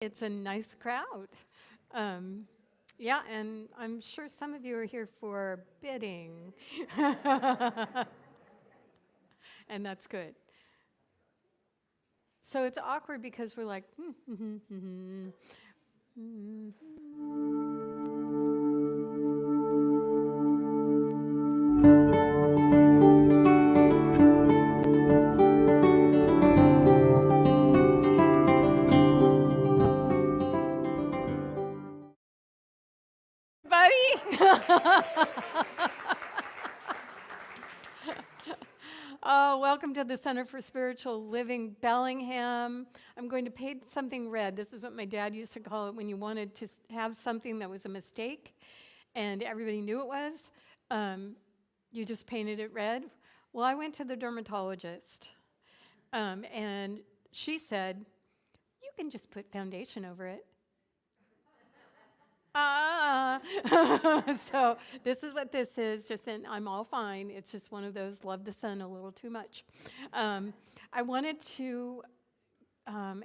It's a nice crowd. Yeah, and I'm sure some of you are here for bidding. And that's good. So it's awkward because we're like, Oh, welcome to the Center for Spiritual Living, Bellingham. I'm going to paint something red. This is what my dad used to call it when you wanted to have something that was a mistake and everybody knew it was. You just painted it red. Well, I went to the dermatologist, and she said, you can just put foundation over it. So this is what this is. I'm all fine. It's just one of those love the sun a little too much. I wanted to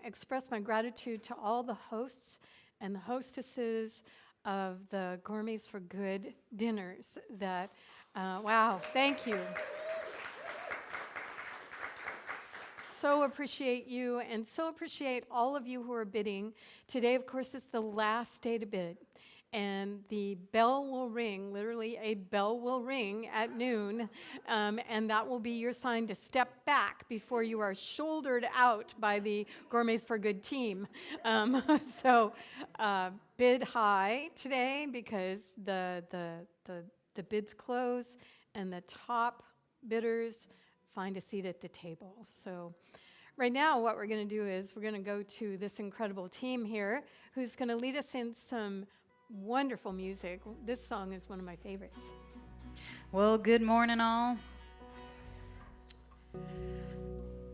express my gratitude to all the hosts and the hostesses of the Gourmets for Good dinners. Wow, thank you. So appreciate you and so appreciate all of you who are bidding. Today, of course, is the last day to bid. And the bell will ring, literally a bell will ring at noon, and that will be your sign to step back before you are shouldered out by the Gourmets for Good team. So bid high today because the bids close and the top bidders find a seat at the table. So right now what we're going to do is we're going to go to this incredible team here who's going to lead us in some wonderful music. This song is one of my favorites. Well, good morning, all.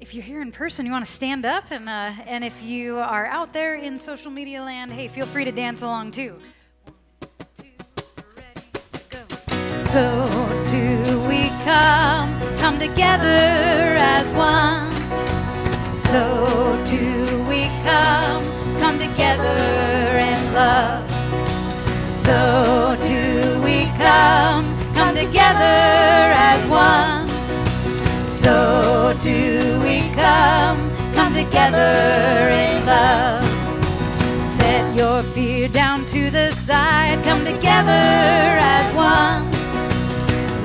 If you're here in person, you want to stand up, and if you are out there in social media land, hey, feel free to dance along too. 1, 2, ready, go. So do we come together as one. So do we come together in love. So do we come together as one. So do we come together in love. Set your fear down to the side, come together as one.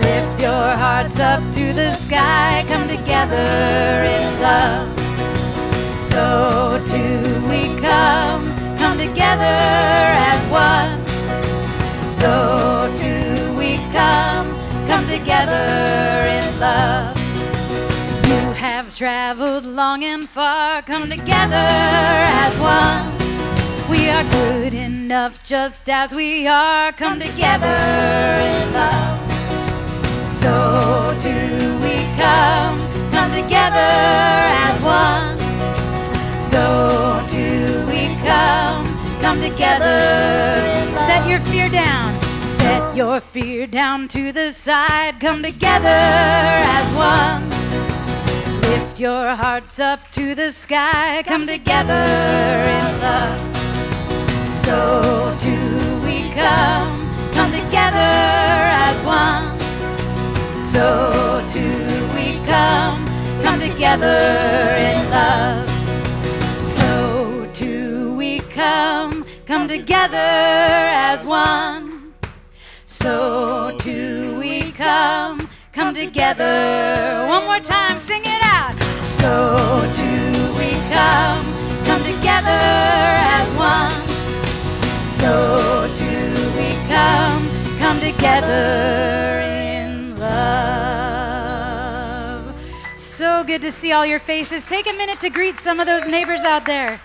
Lift your hearts up to the sky, come together in love. So do we come together as one. So do we come together in love. You have traveled long and far, come together as one. We are good enough just as we are, come together in love. So do we come together as one. So do we come together in love. Set your fear down. Set your fear down to the side. Come together as one. Lift your hearts up to the sky. Come together in love. So do we come together as one. So do we come together in love. So do we come together as one. So do we come together. One more time, sing it out. So do we come together as one. So do we come together in love. So good to see all your faces. Take a minute to greet some of those neighbors out there.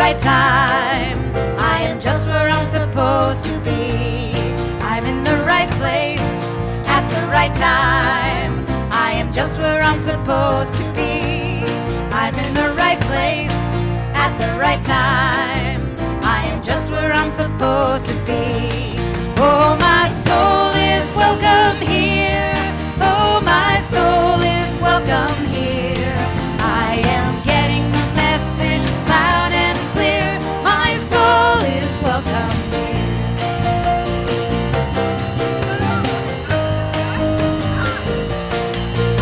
right time. I am just where I'm supposed to be. I'm in the right place at the right time. I am just where I'm supposed to be. I'm in the right place at the right time. I am just where I'm supposed to be. Oh, my soul is welcome here. Oh, my soul is welcome here. I am getting the message loud and clear. My soul is welcome here.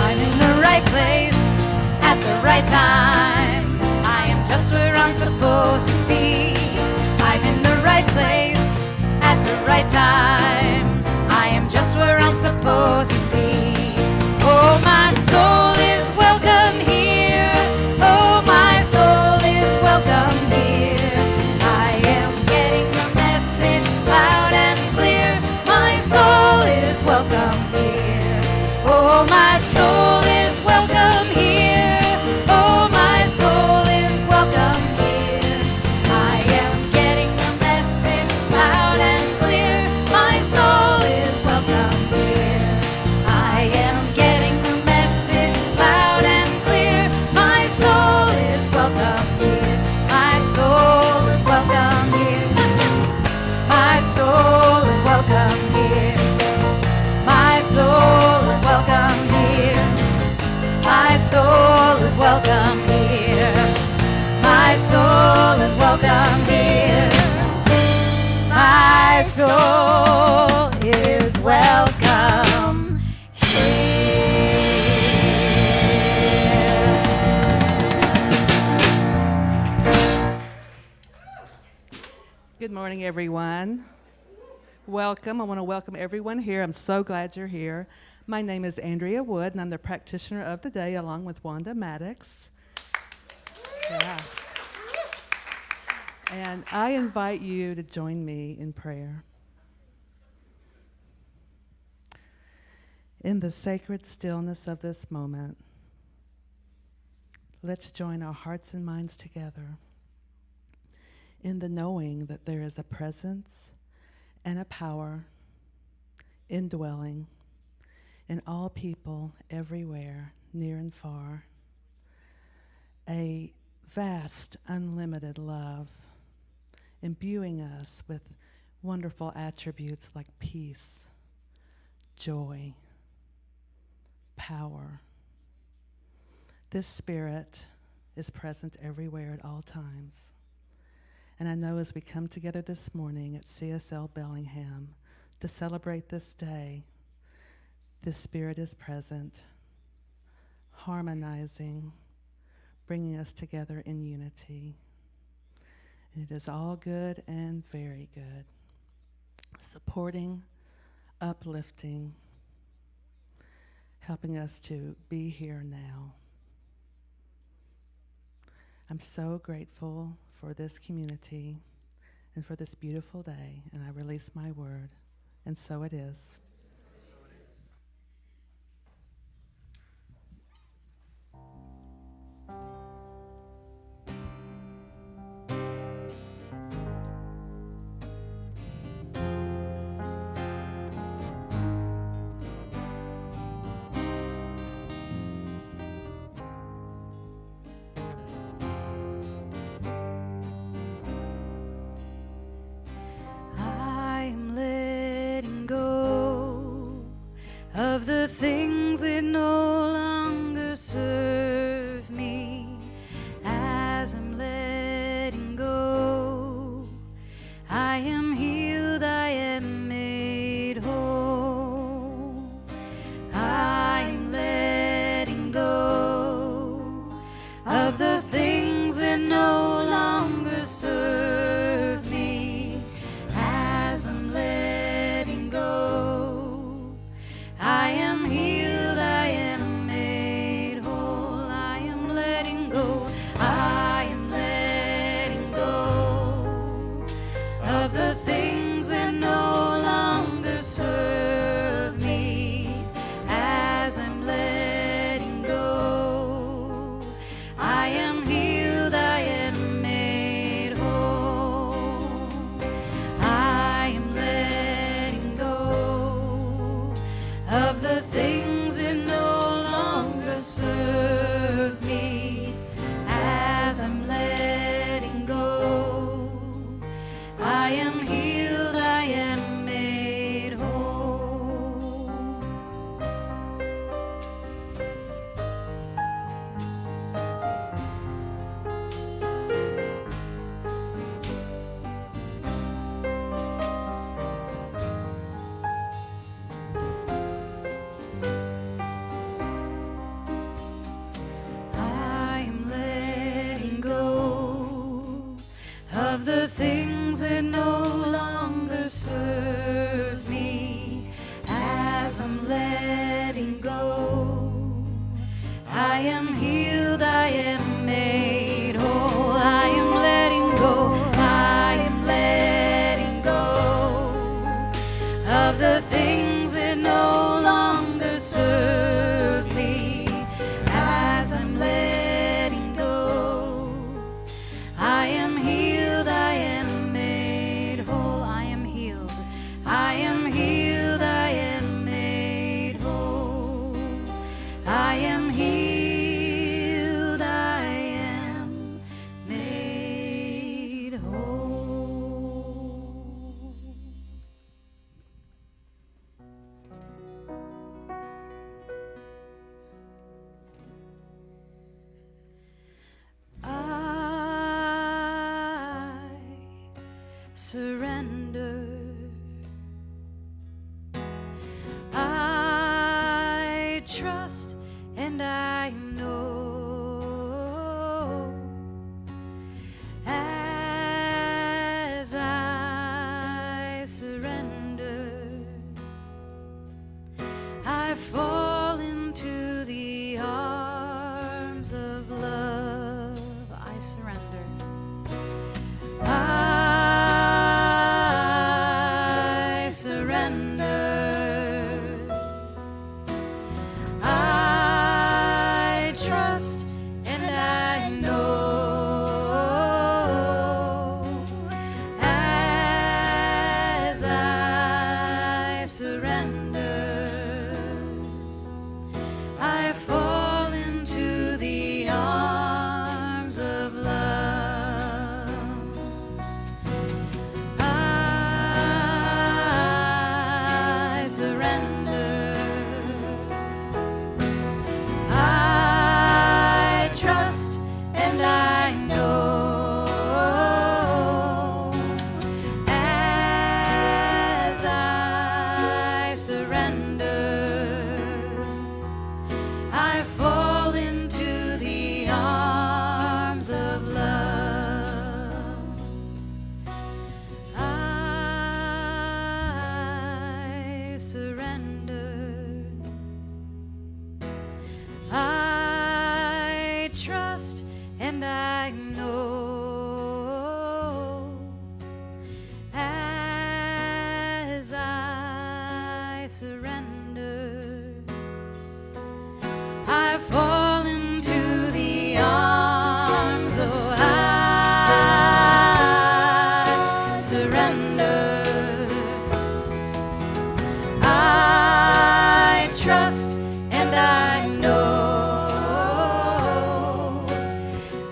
I'm in the right place at the right time. I am just where I'm supposed to be. I'm in the right place at the right time. I am just where I'm supposed to be. Oh, my soul is welcome here. Oh, my soul is welcome here. I am getting the message loud and clear. My soul is welcome here. Oh, my soul is welcome here. Oh, my soul is welcome here. I am getting the message loud and clear. My soul is welcome here. I am getting the message loud and clear. My soul is welcome here. My soul is welcome here. My soul is welcome here. My soul is welcome here. My soul is welcome here. My soul is welcome here. My soul is welcome Good morning, everyone. Welcome. I want to welcome everyone here. I'm so glad you're here. My name is Andrea Wood, and I'm the practitioner of the day along with Wanda Maddox. Yeah. And I invite you to join me in prayer. In the sacred stillness of this moment, let's join our hearts and minds together in the knowing that there is a presence and a power indwelling in all people everywhere, near and far, a vast, unlimited love imbuing us with wonderful attributes like peace, joy, power. This spirit is present everywhere at all times. And I know as we come together this morning at CSL Bellingham to celebrate this day, this spirit is present, harmonizing, bringing us together in unity. And it is all good and very good, supporting, uplifting, helping us to be here now. I'm so grateful for this community and for this beautiful day, and I release my word, and so it is. I'm letting go of the things that no longer serve me. As I'm letting go, I am healed, I am made whole. I'm letting go of the things that no longer serve me. As I'm letting go, I am healed, I of the things that no longer serve me as I'm letting go. I am healed, I am made whole. I am letting go, I am letting go of the things that no longer serve me as I'm letting go. I am healed, I am made whole. I am healed, I am healed, I am made whole. I am healed, I am made whole. I surrender. I trust and I know as I surrender, I fall into the arms of love. I surrender. I surrender. I trust and I know as I surrender, I fall into the arms of love. I surrender. I trust and I know as I surrender, I fall into the arms of love. I surrender. I trust and I know as I surrender, I fall into the arms. Oh, I surrender. I trust and I know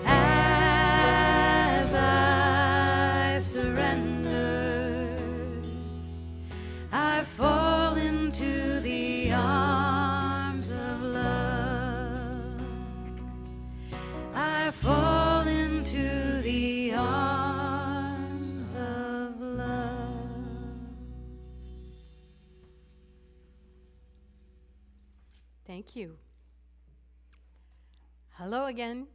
as I surrender, I fall into the arms of love. I fall into the arms of love. Thank you. Hello again.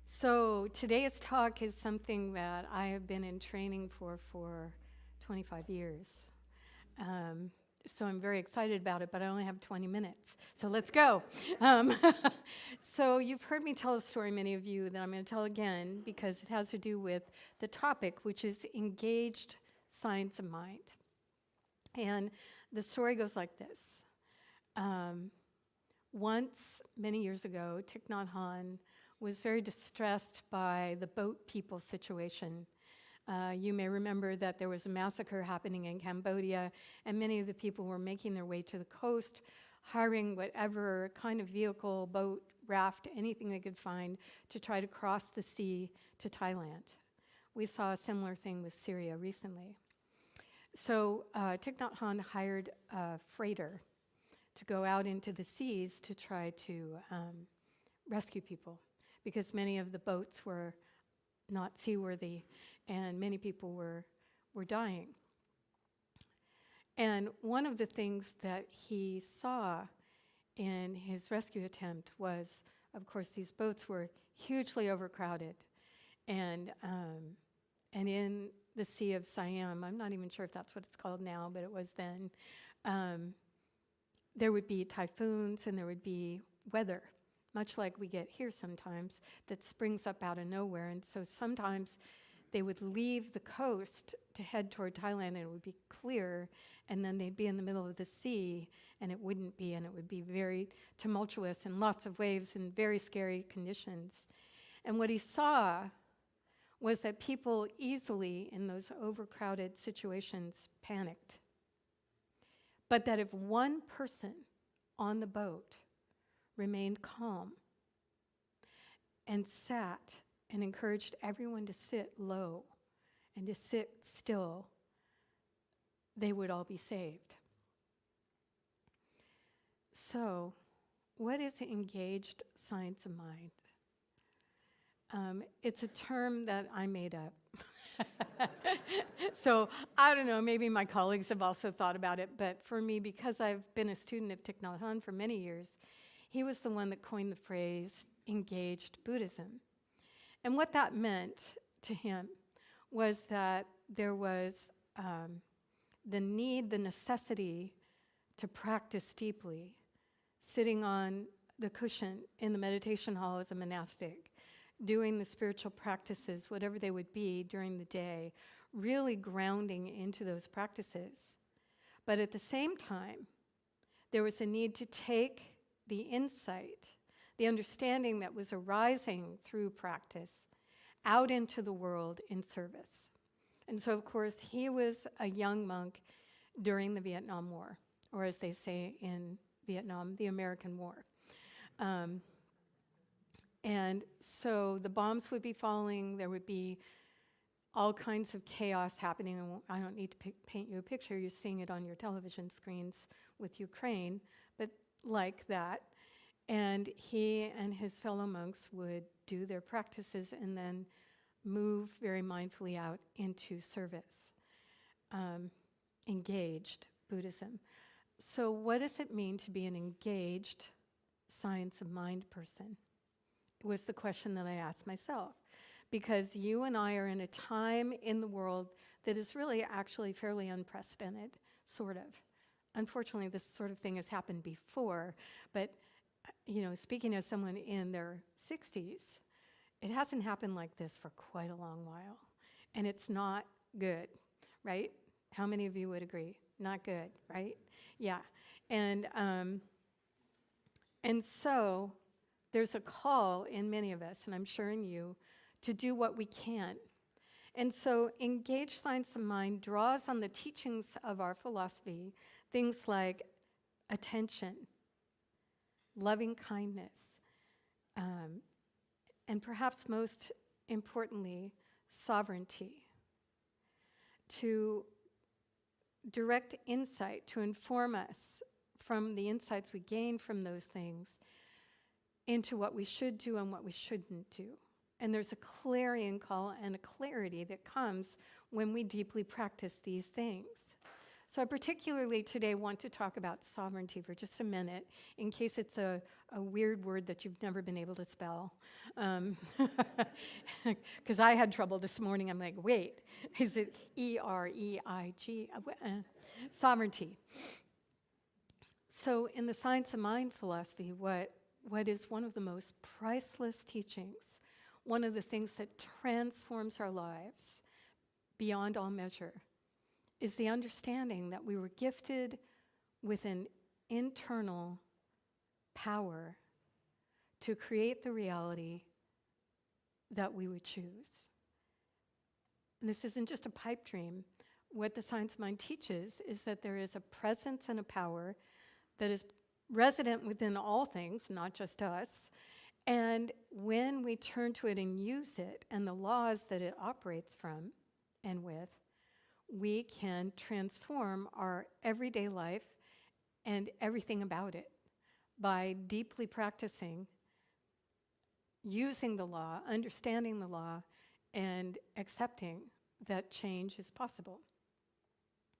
So today's talk is something that I have been in training for 25 years. So I'm very excited about it, but I only have 20 minutes. So let's go. So you've heard me tell a story, many of you, that I'm going to tell again because it has to do with the topic, which is engaged science of mind. And the story goes like this. Once, many years ago, Thich Nhat Hanh was very distressed by the boat people situation. You may remember that there was a massacre happening in Cambodia, and many of the people were making their way to the coast, hiring whatever kind of vehicle, boat, raft, anything they could find to try to cross the sea to Thailand. We saw a similar thing with Syria recently. So Thich Nhat Hanh hired a freighter to go out into the seas to try to rescue people, because many of the boats were not seaworthy and many people were dying. And one of the things that he saw in his rescue attempt was, of course, these boats were hugely overcrowded. And in the Sea of Siam, I'm not even sure if that's what it's called now, but it was then, there would be typhoons and there would be weather, much like we get here sometimes, that springs up out of nowhere. And so sometimes they would leave the coast to head toward Thailand and it would be clear, and then they'd be in the middle of the sea and it wouldn't be, and it would be very tumultuous and lots of waves and very scary conditions. And what he saw was that people easily in those overcrowded situations panicked. But that if one person on the boat remained calm and sat and encouraged everyone to sit low and to sit still, they would all be saved. So, what is engaged science of mind? It's a term that I made up. So I don't know, maybe my colleagues have also thought about it, but for me, because I've been a student of Thich Nhat Hanh for many years, he was the one that coined the phrase engaged Buddhism. And what that meant to him was that there was the need, the necessity to practice deeply, sitting on the cushion in the meditation hall as a monastic, doing the spiritual practices, whatever they would be during the day, really grounding into those practices. But at the same time, there was a need to take the insight, the understanding that was arising through practice, out into the world in service. And so, of course, he was a young monk during the Vietnam War, or as they say in Vietnam, the American War. And so the bombs would be falling, there would be all kinds of chaos happening. And I don't need to paint you a picture, you're seeing it on your television screens with Ukraine, but like that. And he and his fellow monks would do their practices and then move very mindfully out into service. Engaged Buddhism. So what does it mean to be an engaged science of mind person? Was the question that I asked myself. Because you and I are in a time in the world that is really actually fairly unprecedented, sort of. Unfortunately, this sort of thing has happened before, but speaking as someone in their 60s, it hasn't happened like this for quite a long while. And it's not good, right? How many of you would agree? Not good, right? Yeah. And so there's a call in many of us, and I'm sure in you, to do what we can. And so engaged science of mind draws on the teachings of our philosophy, things like attention, loving kindness, and perhaps most importantly, sovereignty, to direct insight, to inform us from the insights we gain from those things into what we should do and what we shouldn't do. And there's a clarion call and a clarity that comes when we deeply practice these things. So I particularly today want to talk about sovereignty for just a minute, in case it's a weird word that you've never been able to spell. Because I had trouble this morning. I'm like, wait, is it E-R-E-I-G? Sovereignty. So in the science of mind philosophy, what is one of the most priceless teachings, one of the things that transforms our lives beyond all measure, is the understanding that we were gifted with an internal power to create the reality that we would choose. And this isn't just a pipe dream. What the science of mind teaches is that there is a presence and a power that is resident within all things, not just us. And when we turn to it and use it and the laws that it operates from and with, we can transform our everyday life and everything about it by deeply practicing, using the law, understanding the law, and accepting that change is possible.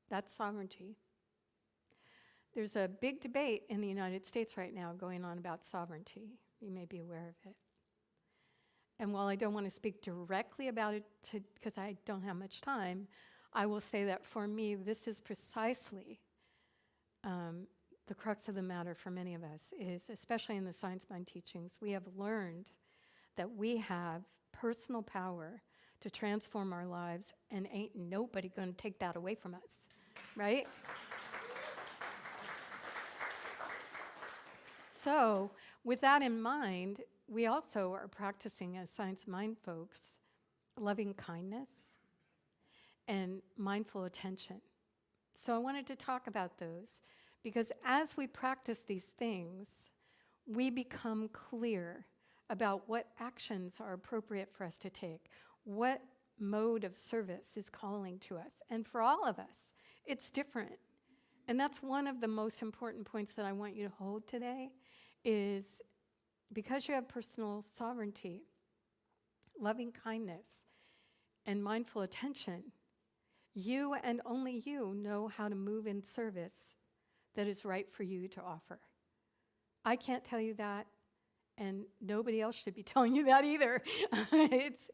That's sovereignty. There's a big debate in the United States right now going on about sovereignty. You may be aware of it. And while I don't want to speak directly about it because I don't have much time, I will say that for me, this is precisely the crux of the matter for many of us, is especially in the science mind teachings, we have learned that we have personal power to transform our lives, and ain't nobody going to take that away from us, right? So, with that in mind, we also are practicing as science mind folks loving kindness and mindful attention. So I wanted to talk about those because as we practice these things, we become clear about what actions are appropriate for us to take, what mode of service is calling to us. And for all of us, it's different. And that's one of the most important points that I want you to hold today is because you have personal sovereignty, loving kindness, and mindful attention, you and only you know how to move in service that is right for you to offer. I can't tell you that, and nobody else should be telling you that either.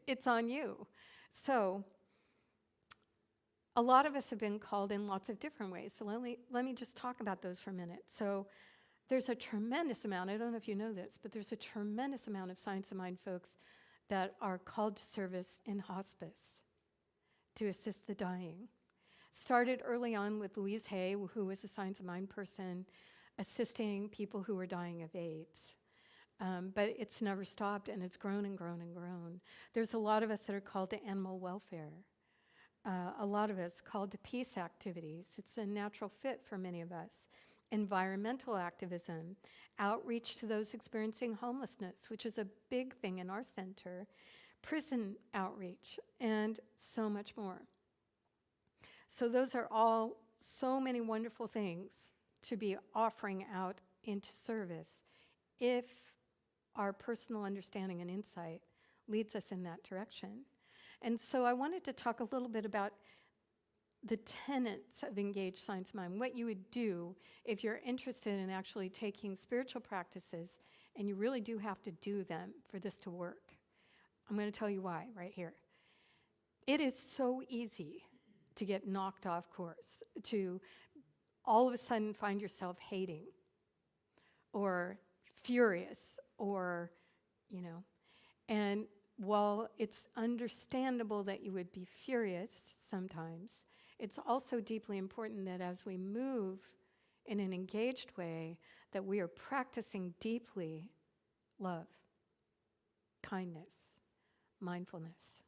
It's on you. So a lot of us have been called in lots of different ways. So let me just talk about those for a minute. So there's a tremendous amount, I don't know if you know this, but there's a tremendous amount of Science of Mind folks that are called to service in hospice to assist the dying. Started early on with Louise Hay, who was a Science of Mind person, assisting people who were dying of AIDS. But it's never stopped, and it's grown and grown and grown. There's a lot of us that are called to animal welfare. A lot of us called to peace activities. It's a natural fit for many of us. Environmental activism, outreach to those experiencing homelessness, which is a big thing in our center, prison outreach, and so much more. So those are all so many wonderful things to be offering out into service if our personal understanding and insight leads us in that direction. And so I wanted to talk a little bit about the tenets of engaged science mind, what you would do if you're interested in actually taking spiritual practices, and you really do have to do them for this to work. I'm going to tell you why right here. It is so easy to get knocked off course, to all of a sudden find yourself hating or furious or, and while it's understandable that you would be furious sometimes, it's also deeply important that as we move in an engaged way, that we are practicing deeply love, kindness, mindfulness,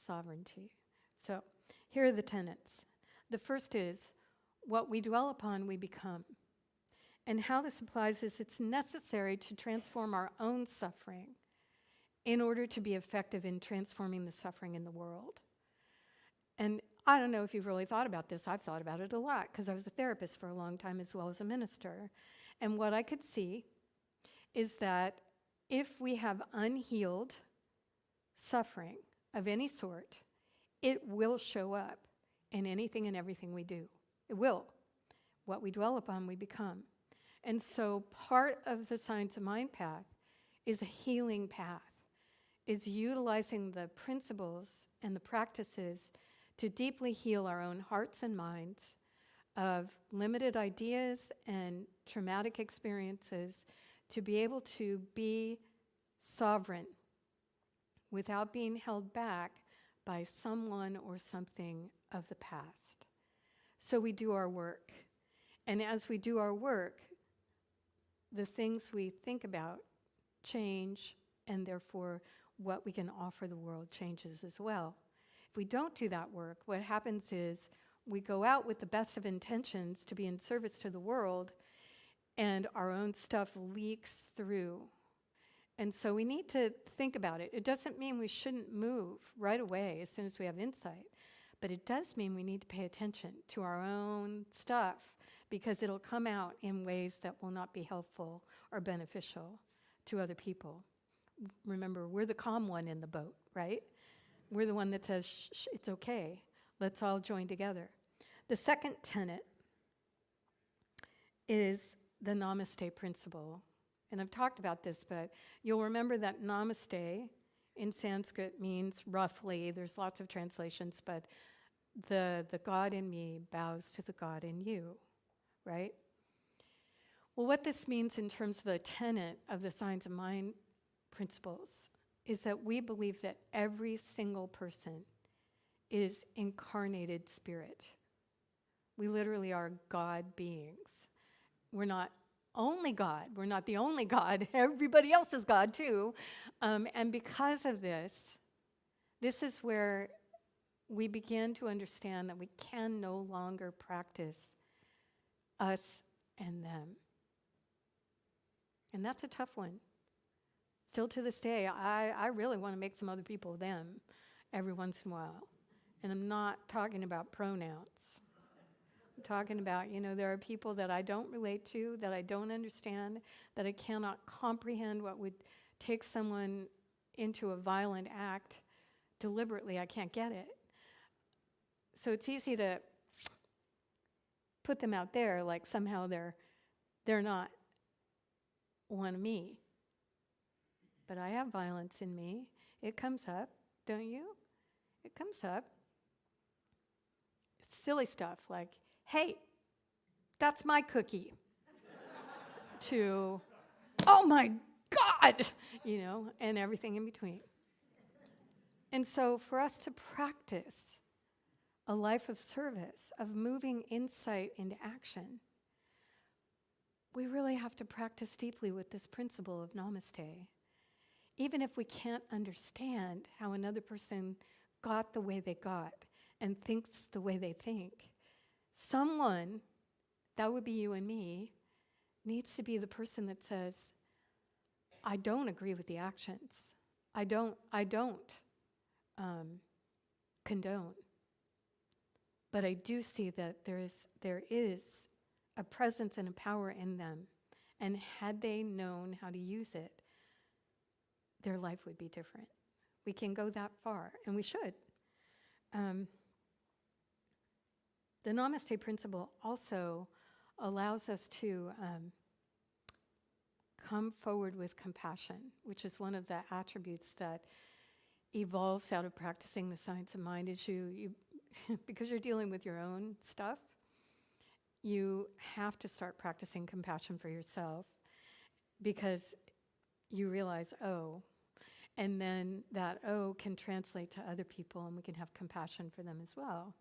sovereignty. So here are the tenets. The first is, what we dwell upon, we become. And how this applies is it's necessary to transform our own suffering in order to be effective in transforming the suffering in the world. And I don't know if you've really thought about this. I've thought about it a lot because I was a therapist for a long time as well as a minister. And what I could see is that if we have unhealed suffering of any sort, it will show up in anything and everything we do. It will. What we dwell upon, we become. And so part of the Science of Mind path is a healing path, is utilizing the principles and the practices to deeply heal our own hearts and minds of limited ideas and traumatic experiences, to be able to be sovereign without being held back by someone or something of the past. So we do our work. And as we do our work, the things we think about change, and therefore what we can offer the world changes as well. If we don't do that work, what happens is we go out with the best of intentions to be in service to the world, and our own stuff leaks through. And so we need to think about it. It doesn't mean we shouldn't move right away as soon as we have insight, but it does mean we need to pay attention to our own stuff, because it'll come out in ways that will not be helpful or beneficial to other people. Remember, we're the calm one in the boat, right? We're the one that says, shh, it's okay. Let's all join together. The second tenet is the namaste principle. And I've talked about this, but you'll remember that namaste in Sanskrit means roughly, there's lots of translations, but the God in me bows to the God in you, right? Well, what this means in terms of a tenet of the science of mind principles is that we believe that every single person is incarnated spirit. We literally are God beings. We're not only God. We're not the only God. Everybody else is God too. And because of this, this is where we begin to understand that we can no longer practice us and them. And that's a tough one. Still to this day, I really want to make some other people them every once in a while. And I'm not talking about pronouns. I'm talking about, there are people that I don't relate to, that I don't understand, that I cannot comprehend what would take someone into a violent act deliberately. I can't get it. So it's easy to put them out there like somehow they're not one of me. But I have violence in me. It comes up, don't you? It comes up. Silly stuff like, hey, that's my cookie. To, oh my God, and everything in between. And so for us to practice a life of service, of moving insight into action, we really have to practice deeply with this principle of namaste. Even if we can't understand how another person got the way they got and thinks the way they think, someone, that would be you and me, needs to be the person that says, I don't agree with the actions. I don't condone. But I do see that there is a presence and a power in them. And had they known how to use it, their life would be different. We can go that far, and we should. The Namaste principle also allows us to come forward with compassion, which is one of the attributes that evolves out of practicing the science of mind. Is you because you're dealing with your own stuff, you have to start practicing compassion for yourself because you realize, and then that can translate to other people, and we can have compassion for them as well,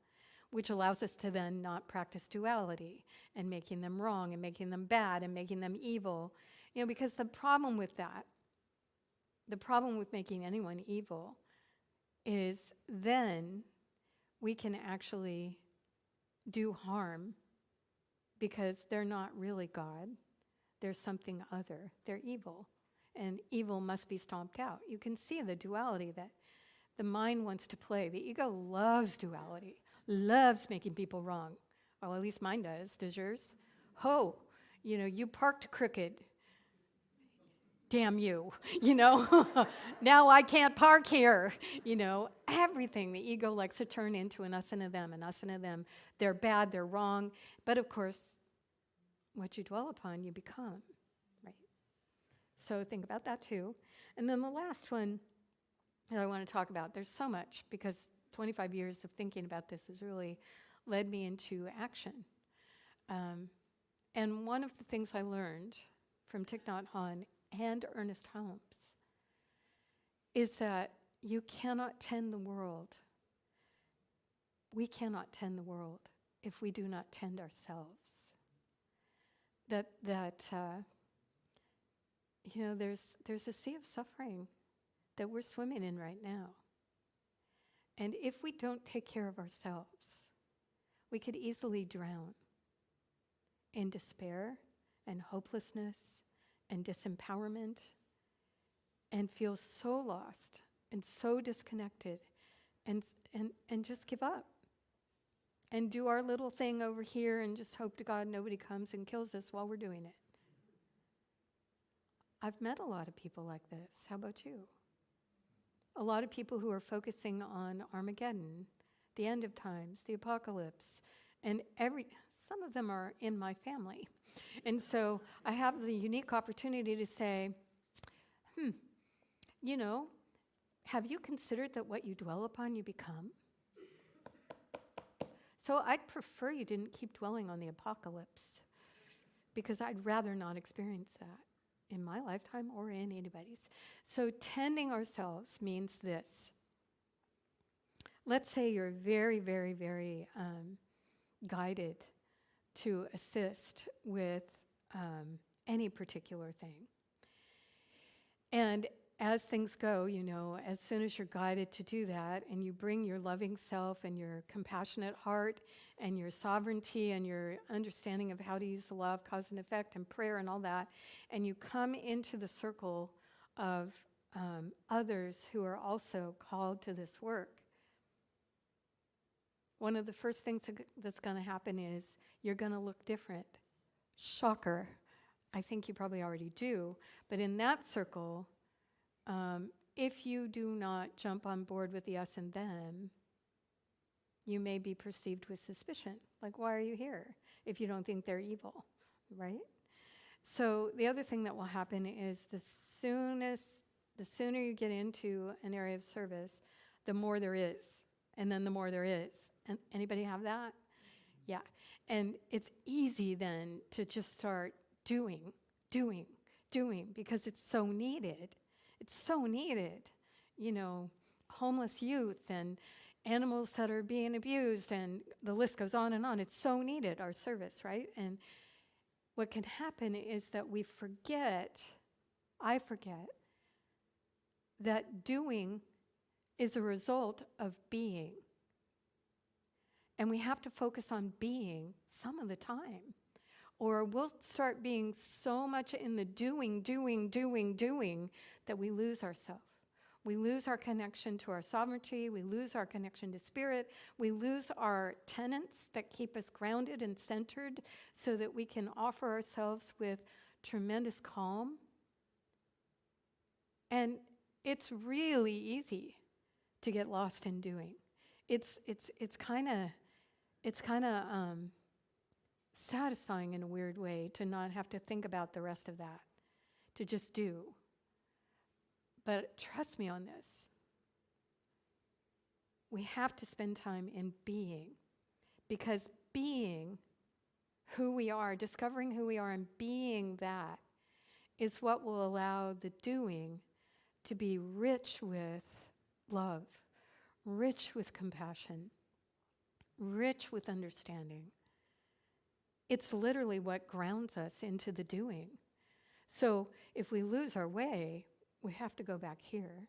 which allows us to then not practice duality and making them wrong and making them bad and making them evil. Because the problem with that, the problem with making anyone evil is then we can actually do harm because they're not really God. They're something other. They're evil. And evil must be stomped out. You can see the duality that the mind wants to play. The ego loves duality, loves making people wrong. Well, at least mine does. Does yours? You parked crooked. Damn you, Now I can't park here, Everything. The ego likes to turn into an us and a them, an us and a them. They're bad, they're wrong. But of course, what you dwell upon, you become, right? So think about that too. And then the last one that I want to talk about, there's so much because 25 years of thinking about this has really led me into action. And one of the things I learned from Thich Nhat Hanh and Ernest Holmes is that you cannot tend the world. We cannot tend the world if we do not tend ourselves. There's a sea of suffering that we're swimming in right now. And if we don't take care of ourselves, we could easily drown in despair and hopelessness and disempowerment and feel so lost and so disconnected and just give up and do our little thing over here and just hope to God nobody comes and kills us while we're doing it. I've met a lot of people like this. How about you? A lot of people who are focusing on Armageddon, the end of times, the apocalypse, and some of them are in my family. And so I have the unique opportunity to say, have you considered that what you dwell upon, you become? So I'd prefer you didn't keep dwelling on the apocalypse, because I'd rather not experience that in my lifetime or in anybody's. So tending ourselves means this. Let's say you're very, very, very guided to assist with any particular thing. And as things go, as soon as you're guided to do that, and you bring your loving self and your compassionate heart and your sovereignty and your understanding of how to use the law of cause and effect and prayer and all that, and you come into the circle of others who are also called to this work, one of the first things that's going to happen is you're going to look different. Shocker. I think you probably already do. But in that circle, if you do not jump on board with the us and them, you may be perceived with suspicion. Like, why are you here if you don't think they're evil, right? So the other thing that will happen is the sooner you get into an area of service, the more there is, and then the more there is. And anybody have that? Yeah. And it's easy then to just start doing, because it's so needed. It's so needed. Homeless youth and animals that are being abused, and the list goes on and on. It's so needed, our service, right? And what can happen is that I forget, that doing is a result of being. And we have to focus on being some of the time. Or we'll start being so much in the doing, that we lose ourselves. We lose our connection to our sovereignty. We lose our connection to spirit. We lose our tenets that keep us grounded and centered so that we can offer ourselves with tremendous calm. And it's really easy to get lost in doing. It's kind of satisfying in a weird way to not have to think about the rest of that, to just do. But trust me on this. We have to spend time in being, because being who we are, discovering who we are and being that, is what will allow the doing to be rich with love, rich with compassion, rich with understanding. It's literally what grounds us into the doing. So if we lose our way, we have to go back here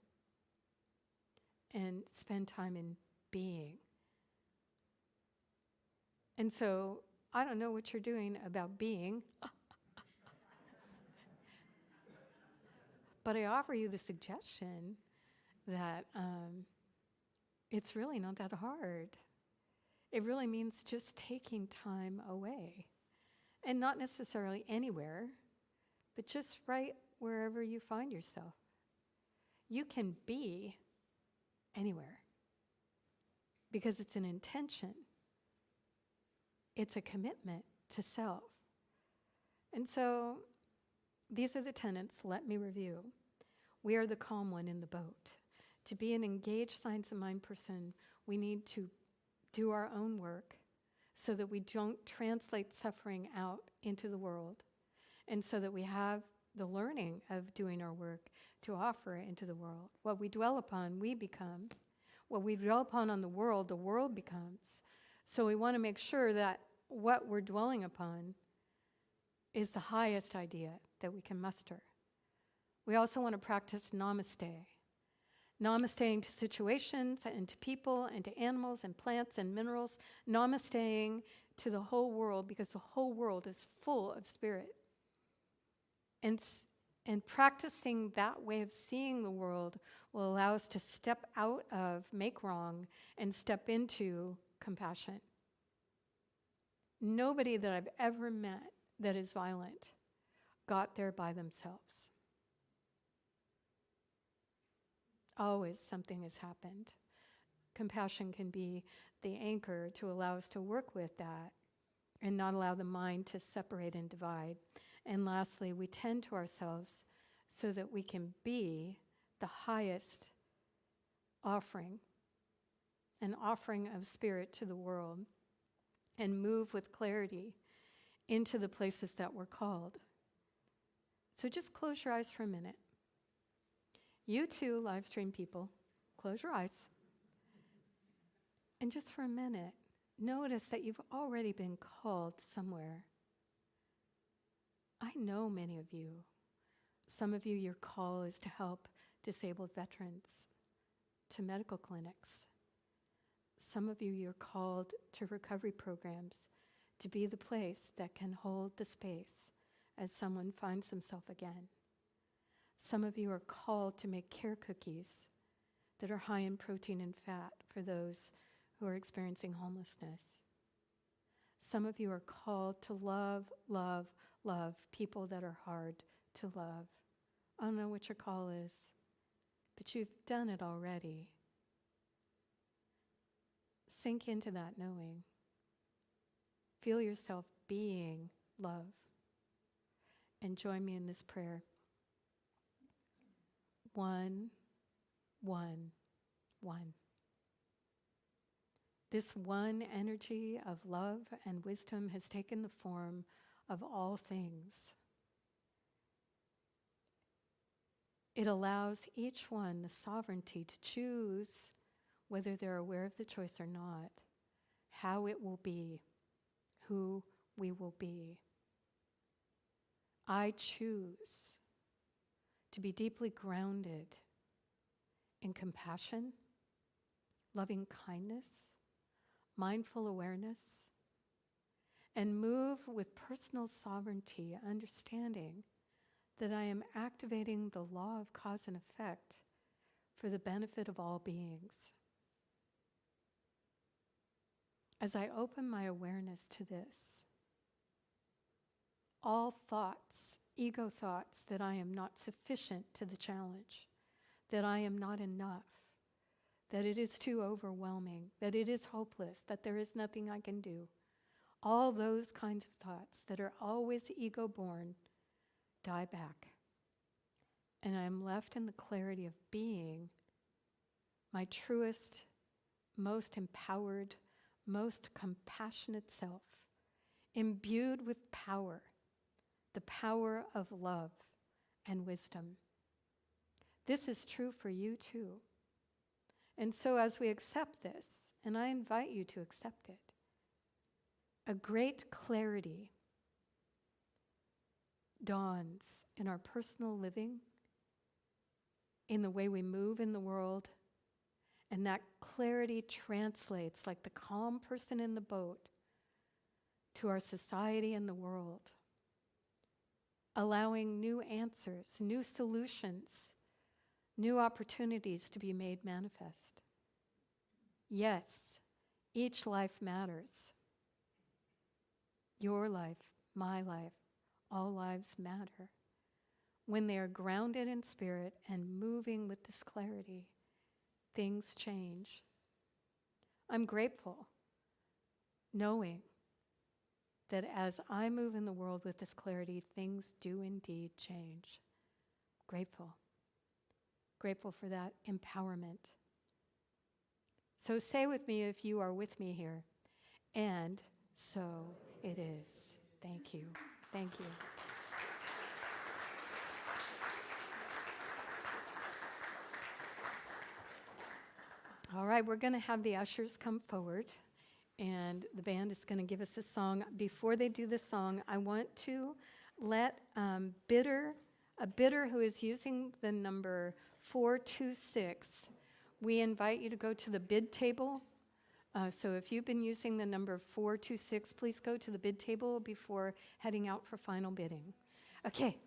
and spend time in being. And so I don't know what you're doing about being, but I offer you the suggestion that it's really not that hard. It really means just taking time away. And not necessarily anywhere, but just right wherever you find yourself. You can be anywhere, because it's an intention. It's a commitment to self. And so these are the tenets. Let me review. We are the calm one in the boat. To be an engaged science of mind person, we need to do our own work so that we don't translate suffering out into the world, and so that we have the learning of doing our work to offer into the world. What we dwell upon, we become. What we dwell upon on the world becomes. So we want to make sure that what we're dwelling upon is the highest idea that we can muster. We also want to practice namaste. Namasteing to situations and to people and to animals and plants and minerals. Namasteing to the whole world, because the whole world is full of spirit. And practicing that way of seeing the world will allow us to step out of make wrong and step into compassion. Nobody that I've ever met that is violent got there by themselves. Always something has happened. Compassion can be the anchor to allow us to work with that and not allow the mind to separate and divide. And lastly, we tend to ourselves so that we can be the highest offering, an offering of spirit to the world, and move with clarity into the places that we're called. So just close your eyes for a minute. You too, live stream people, close your eyes. And just for a minute, notice that you've already been called somewhere. I know many of you. Some of you, your call is to help disabled veterans, to medical clinics. Some of you, you're called to recovery programs, to be the place that can hold the space as someone finds himself again. Some of you are called to make care cookies that are high in protein and fat for those who are experiencing homelessness. Some of you are called to love, love, love people that are hard to love. I don't know what your call is, but you've done it already. Sink into that knowing. Feel yourself being love. And join me in this prayer. 1, 1, 1. This one energy of love and wisdom has taken the form of all things. It allows each one the sovereignty to choose, whether they're aware of the choice or not, how it will be, who we will be. I choose to be deeply grounded in compassion, loving kindness, mindful awareness, and move with personal sovereignty, understanding that I am activating the law of cause and effect for the benefit of all beings. As I open my awareness to this, all thoughts, ego thoughts that I am not sufficient to the challenge, that I am not enough, that it is too overwhelming, that it is hopeless, that there is nothing I can do, all those kinds of thoughts that are always ego-born die back. And I am left in the clarity of being my truest, most empowered, most compassionate self, imbued with power, the power of love and wisdom. This is true for you too. And so as we accept this, and I invite you to accept it, a great clarity dawns in our personal living, in the way we move in the world, and that clarity translates like the calm person in the boat to our society and the world, allowing new answers, new solutions, new opportunities to be made manifest. Yes, each life matters. Your life, my life, all lives matter. When they are grounded in spirit and moving with this clarity, things change. I'm grateful, knowing that as I move in the world with this clarity, things do indeed change. Grateful. Grateful for that empowerment. So say with me if you are with me here, and so it is. Thank you. Thank you. All right, we're going to have the ushers come forward, and the band is going to give us a song. Before they do the song, I want to let a bidder who is using the number 426, we invite you to go to the bid table. So if you've been using the number 426, please go to the bid table before heading out for final bidding. Okay.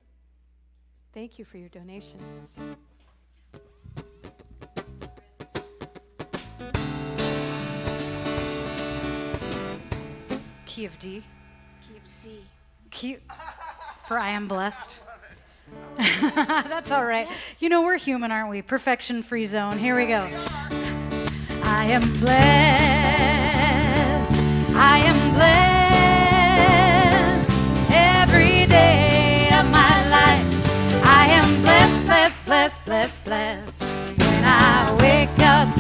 Thank you for your donations. Key of D. Key of C. Key for I am blessed. That's all right. Yes. You know, we're human, aren't we? Perfection free zone. Here we go. I am blessed. I am blessed every day of my life. I am blessed, blessed, blessed, blessed, blessed. When I wake up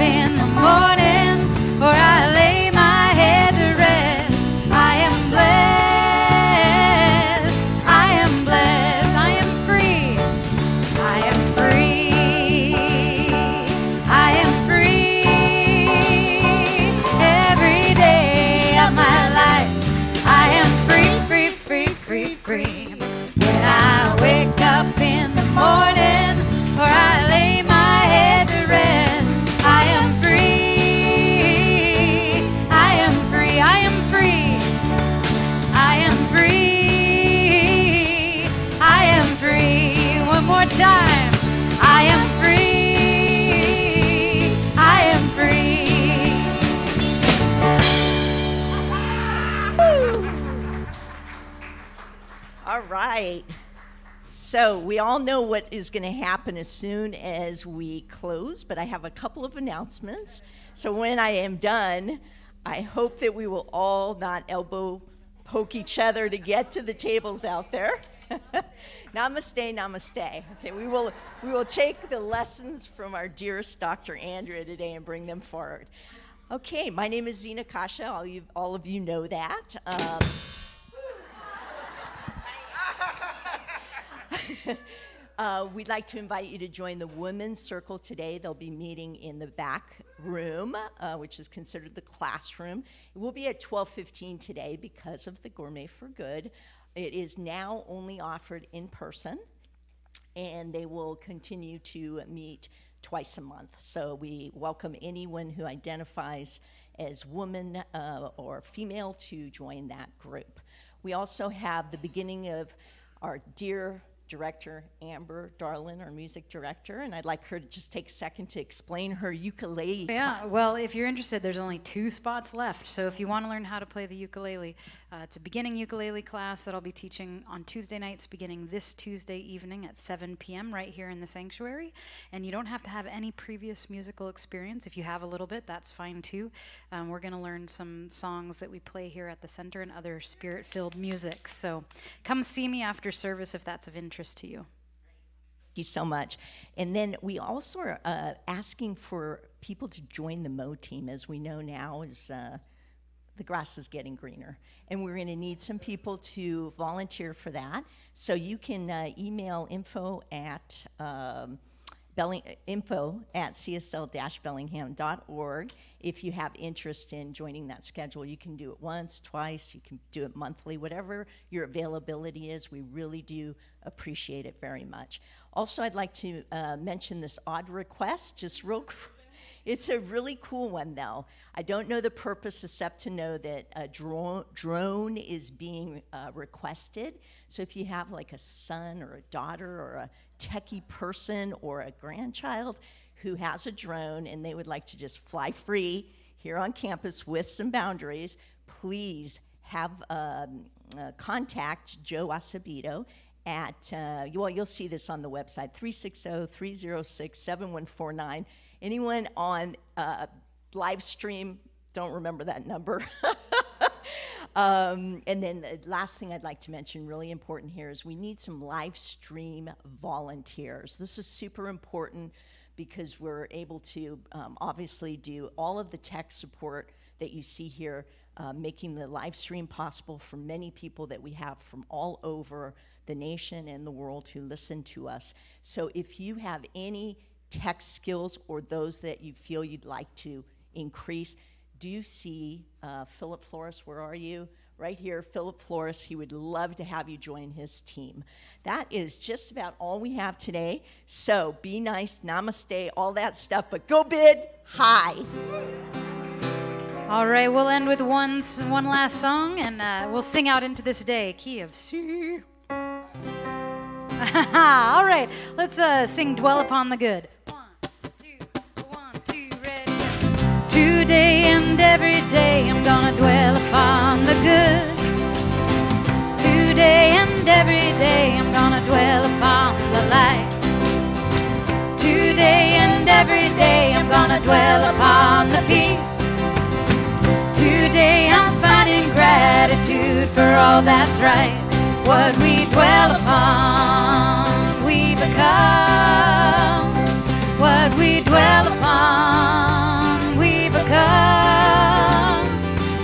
right. So we all know what is going to happen as soon as we close, but I have a couple of announcements. So when I am done, I hope that we will all not elbow poke each other to get to the tables out there. Namaste, namaste. Okay, we will take the lessons from our dearest Dr. Andrea today and bring them forward. Okay, my name is Zina Kasha. All of you know that. We'd like to invite you to join the Women's Circle today. They'll be meeting in the back room, which is considered the classroom. It will be at 12:15 today because of the Gourmet for Good. It is now only offered in person, and they will continue to meet twice a month. So we welcome anyone who identifies as woman or female to join that group. We also have the beginning of our dear director, Amber Darlin, our music director, and I'd like her to just take a second to explain her ukulele class. Well, if you're interested, there's only 2 spots left. So if you want to learn how to play the ukulele, it's a beginning ukulele class that I'll be teaching on Tuesday nights beginning this Tuesday evening at 7 p.m. right here in the sanctuary. And you don't have to have any previous musical experience. If you have a little bit, that's fine too. We're going to learn some songs that we play here at the center and other spirit-filled music. So come see me after service if that's of interest to you. Thank you so much. And then we also are asking for people to join the Mo team. As we know now, is the grass is getting greener. And we're going to need some people to volunteer for that. So you can email info at csl-bellingham.org if you have interest in joining that schedule. You can do it once, twice, you can do it monthly, whatever your availability is. We really do appreciate it very much. Also, I'd like to mention this odd request, just real quick. It's a really cool one, though. I don't know the purpose except to know that a drone is being requested. So if you have like a son or a daughter or a techie person or a grandchild who has a drone and they would like to just fly free here on campus with some boundaries, please have contact Joe Asebedo at, you'll see this on the website, 360-306-7149. Anyone on live stream, don't remember that number. And then the last thing I'd like to mention, really important here, is we need some live stream volunteers. This is super important because we're able to obviously do all of the tech support that you see here, making the live stream possible for many people that we have from all over the nation and the world who listen to us. So if you have any tech skills or those that you feel you'd like to increase, do see Philip Flores. Where are you? Right here, Philip Flores. He would love to have you join his team. That is just about all we have today. So be nice, namaste, all that stuff, but go bid high. All right, we'll end with one last song, and we'll sing out into this day, key of C. All right, let's sing Dwell Upon the Good. 1, 2, ready. Today and every day I'm gonna dwell upon the good. Today and every day I'm gonna dwell upon the light. Today and every day I'm gonna dwell upon the peace. Today I'm finding gratitude for all that's right. What we dwell upon, we become. What we dwell upon, we become.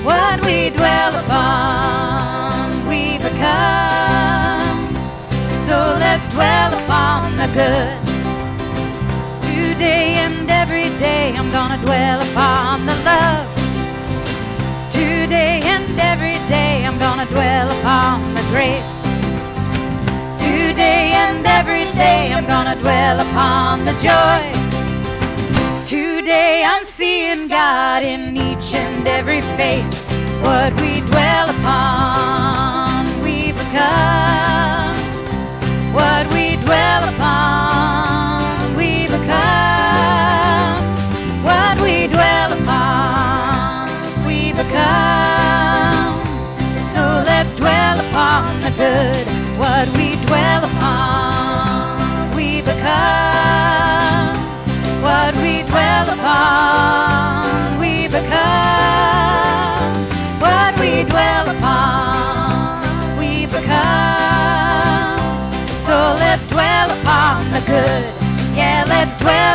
What we dwell upon, we become. So let's dwell upon the good. Today and every day I'm gonna dwell upon the love. Today and every day I'm gonna dwell upon the grace. Today and every day I'm gonna dwell upon the joy. Today I'm seeing God in each and every face. What we dwell upon, we become. What we dwell upon, we become. What we dwell upon, we become. So let's dwell upon the good. What we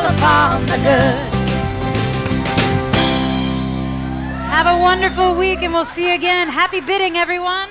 upon the good. Have a wonderful week, and we'll see you again. Happy bidding, everyone.